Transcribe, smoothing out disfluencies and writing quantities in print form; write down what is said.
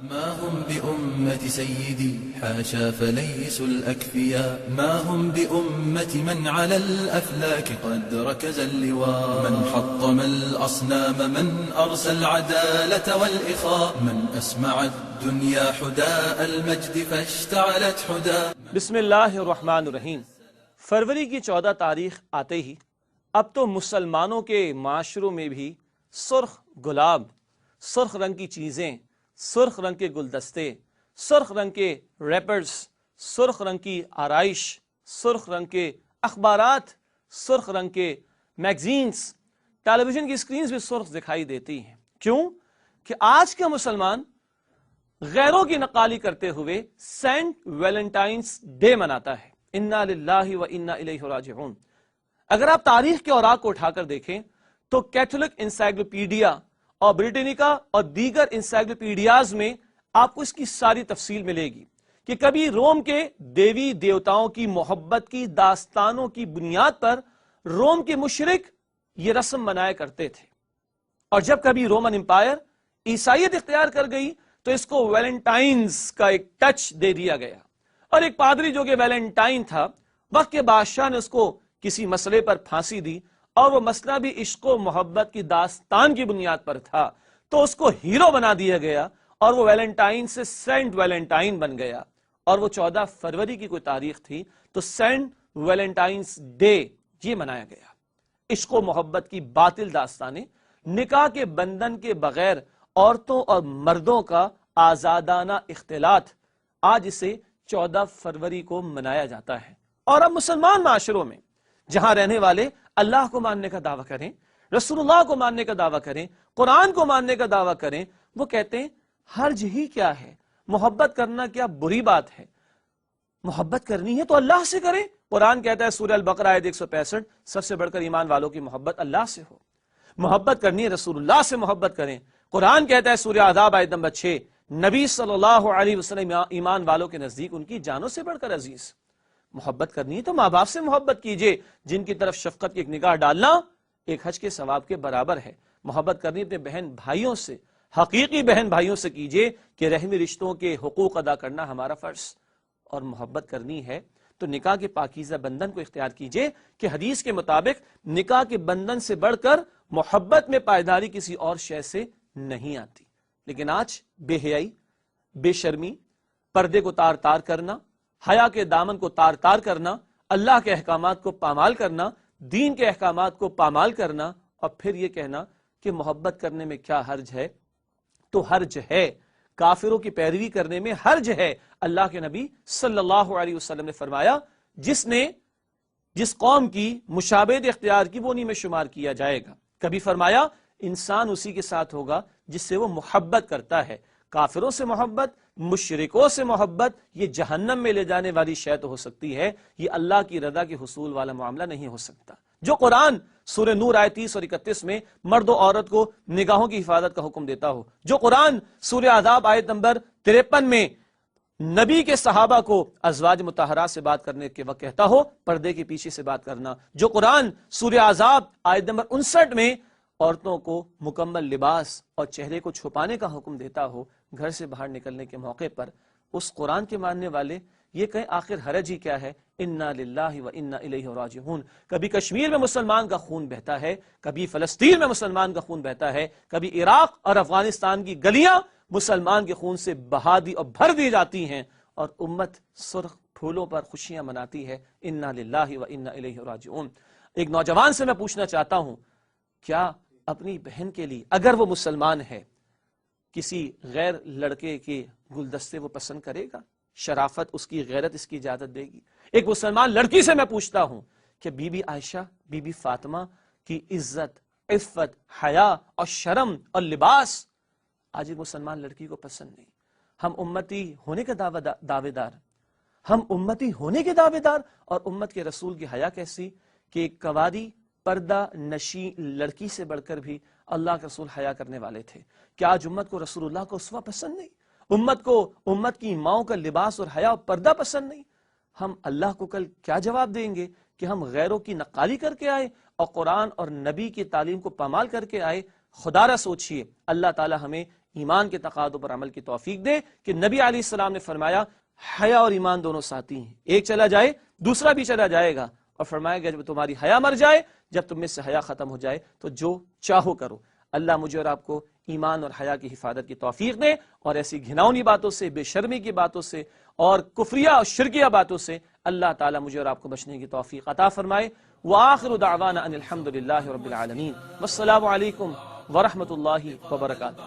ما هم بأمة سيدي حاشا فليسوا الأكفياء، ما هم بأمة من على الأفلاك قد ركز اللواء، من حطم الأصنام، من أرسى العدالة والإخاء، من أسمع الدنيا حداء المجد فاشتعلت حداء. بسم اللہ الرحمن الرحیم۔ فروری کی 14 تاریخ آتے ہی اب تو مسلمانوں کے معاشروں میں بھی سرخ گلاب، سرخ رنگ کی چیزیں، سرخ رنگ کے گلدستے، سرخ رنگ کے ریپرز، سرخ رنگ کی آرائش، سرخ رنگ کے اخبارات، سرخ رنگ کے میگزینز، ٹیلی ویژن کی اسکرینز بھی سرخ دکھائی دیتی ہیں۔ کیوں؟ کہ آج کا مسلمان غیروں کی نقالی کرتے ہوئے سینٹ ویلنٹائنس ڈے مناتا ہے۔ انا للہ و انا الیہ راجعون۔ اگر آپ تاریخ کے اوراق کو اٹھا کر دیکھیں تو کیتھولک انسائکلوپیڈیا اور بریٹینیکا اور دیگر انسائکلوپیڈیاز میں آپ کو اس کی ساری تفصیل ملے گی کہ کبھی روم کے دیوی دیوتاؤں کی محبت کی داستانوں کی بنیاد پر روم کے مشرک یہ رسم منایا کرتے تھے، اور جب کبھی رومن امپائر عیسائیت اختیار کر گئی تو اس کو ویلنٹائنز کا ایک ٹچ دے دیا گیا، اور ایک پادری جو کہ ویلنٹائن تھا، وقت کے بادشاہ نے اس کو کسی مسئلے پر پھانسی دی، اور وہ مسئلہ بھی عشق و محبت کی داستان کی بنیاد پر تھا، تو اس کو ہیرو بنا دیا گیا اور وہ ویلنٹائن سے سینٹ ویلنٹائن بن گیا، اور وہ 14 فروری کی کوئی تاریخ تھی تو سینٹ ویلنٹائنس ڈے یہ منایا گیا۔ عشق و محبت کی باطل داستانیں، نکاح کے بندھن کے بغیر عورتوں اور مردوں کا آزادانہ اختلاط، آج اسے 14 فروری کو منایا جاتا ہے۔ اور اب مسلمان معاشروں میں جہاں رہنے والے اللہ کو ماننے کا دعویٰ کریں، رسول اللہ کو ماننے کا دعویٰ کریں، قرآن کو ماننے کا دعویٰ کریں، وہ کہتے ہیں حرج ہی کیا ہے، محبت کرنا کیا بری بات ہے، محبت کرنی ہے تو اللہ سے کریں۔ قرآن کہتا ہے سورہ البقرہ آیت 165، سب سے بڑھ کر ایمان والوں کی محبت اللہ سے ہو۔ محبت کرنی ہے رسول اللہ سے محبت کریں۔ قرآن کہتا ہے سورہ احزاب آیت نمبر 6، نبی صلی اللہ علیہ وسلم ایمان والوں کے نزدیک ان کی جانوں سے بڑھ کر عزیز۔ محبت کرنی ہے تو ماں باپ سے محبت کیجئے، جن کی طرف شفقت کی ایک نگاہ ڈالنا ایک حج کے ثواب کے برابر ہے۔ محبت کرنی اپنے بہن بھائیوں سے، حقیقی بہن بھائیوں سے کیجئے کہ رحمی رشتوں کے حقوق ادا کرنا ہمارا فرض۔ اور محبت کرنی ہے تو نکاح کے پاکیزہ بندھن کو اختیار کیجئے کہ حدیث کے مطابق نکاح کے بندھن سے بڑھ کر محبت میں پائیداری کسی اور شے سے نہیں آتی۔ لیکن آج بے حیائی، بے شرمی، پردے کو تار تار کرنا، حیا کے دامن کو تار تار کرنا، اللہ کے احکامات کو پامال کرنا، دین کے احکامات کو پامال کرنا، اور پھر یہ کہنا کہ محبت کرنے میں کیا حرج ہے، تو حرج ہے۔ کافروں کی پیروی کرنے میں حرج ہے۔ اللہ کے نبی صلی اللہ علیہ وسلم نے فرمایا جس قوم کی مشابہت اختیار کی وہ انہی میں شمار کیا جائے گا۔ کبھی فرمایا انسان اسی کے ساتھ ہوگا جس سے وہ محبت کرتا ہے۔ کافروں سے محبت، مشرکوں سے محبت یہ جہنم میں لے جانے والی شے تو ہو سکتی ہے، یہ اللہ کی رضا کے حصول والا معاملہ نہیں ہو سکتا۔ جو قرآن سورہ نور آیت 30 اور 31 میں مرد و عورت کو نگاہوں کی حفاظت کا حکم دیتا ہو، جو قرآن سورہ احزاب آیت نمبر 53 میں نبی کے صحابہ کو ازواج مطہرات سے بات کرنے کے وقت کہتا ہو پردے کے پیچھے سے بات کرنا، جو قرآن سورہ احزاب آیت نمبر 59 میں عورتوں کو مکمل لباس اور چہرے کو چھپانے کا حکم دیتا ہو گھر سے باہر نکلنے کے موقع پر، اس قرآن کے ماننے والے یہ کہیں آخر حرج ہی کیا ہے، انا للہ و انا الیہ راجعون۔ کبھی کشمیر میں مسلمان کا خون بہتا ہے، کبھی فلسطین میں مسلمان کا خون بہتا ہے، کبھی عراق اور افغانستان کی گلیاں مسلمان کے خون سے بہا دی اور بھر دی جاتی ہیں، اور امت سرخ پھولوں پر خوشیاں مناتی ہے۔ انا للہ و انا الیہ راجعون۔ ایک نوجوان سے میں پوچھنا چاہتا ہوں، کیا اپنی بہن کے لیے اگر وہ مسلمان ہے کسی غیر لڑکے کے گلدستے وہ پسند کرے گا؟ شرافت اس کی، غیرت اس کی اجازت دے گی؟ ایک مسلمان لڑکی سے میں پوچھتا ہوں کہ بی بی عائشہ، بی بی فاطمہ کی عزت، عفت، حیا اور شرم اور لباس آج ایک مسلمان لڑکی کو پسند نہیں۔ ہم امتی ہونے کے دعوے دار، ہم امتی ہونے کے دعوے دار، اور امت کے رسول کی حیا کیسی کہ ایک کواری پردہ نشی لڑکی سے بڑھ کر بھی اللہ کے رسول حیا کرنے والے تھے۔ کیا آج امت کو رسول اللہ کو اسوہ پسند نہیں؟ امت کو امت کی ماؤں کا لباس اور حیا اور پردہ پسند نہیں؟ ہم اللہ کو کل کیا جواب دیں گے کہ ہم غیروں کی نقالی کر کے آئے اور قرآن اور نبی کی تعلیم کو پامال کر کے آئے؟ خدا را سوچئے، اللہ تعالی ہمیں ایمان کے تقاضوں پر عمل کی توفیق دے کہ نبی علیہ السلام نے فرمایا حیا اور ایمان دونوں ساتھی ہیں، ایک چلا جائے دوسرا بھی چلا جائے گا، اور فرمایا گیا جب تمہاری حیا مر جائے، جب تم میں سے حیا ختم ہو جائے تو جو چاہو کرو۔ اللہ مجھے اور آپ کو ایمان اور حیا کی حفاظت کی توفیق دے، اور ایسی گھناؤنی باتوں سے، بے شرمی کی باتوں سے اور کفریہ اور شرکیہ باتوں سے اللہ تعالیٰ مجھے اور آپ کو بچنے کی توفیق عطا فرمائے۔ وآخر دعوانا ان الحمد للہ رب العالمین، والسلام علیکم ورحمۃ اللہ وبرکاتہ۔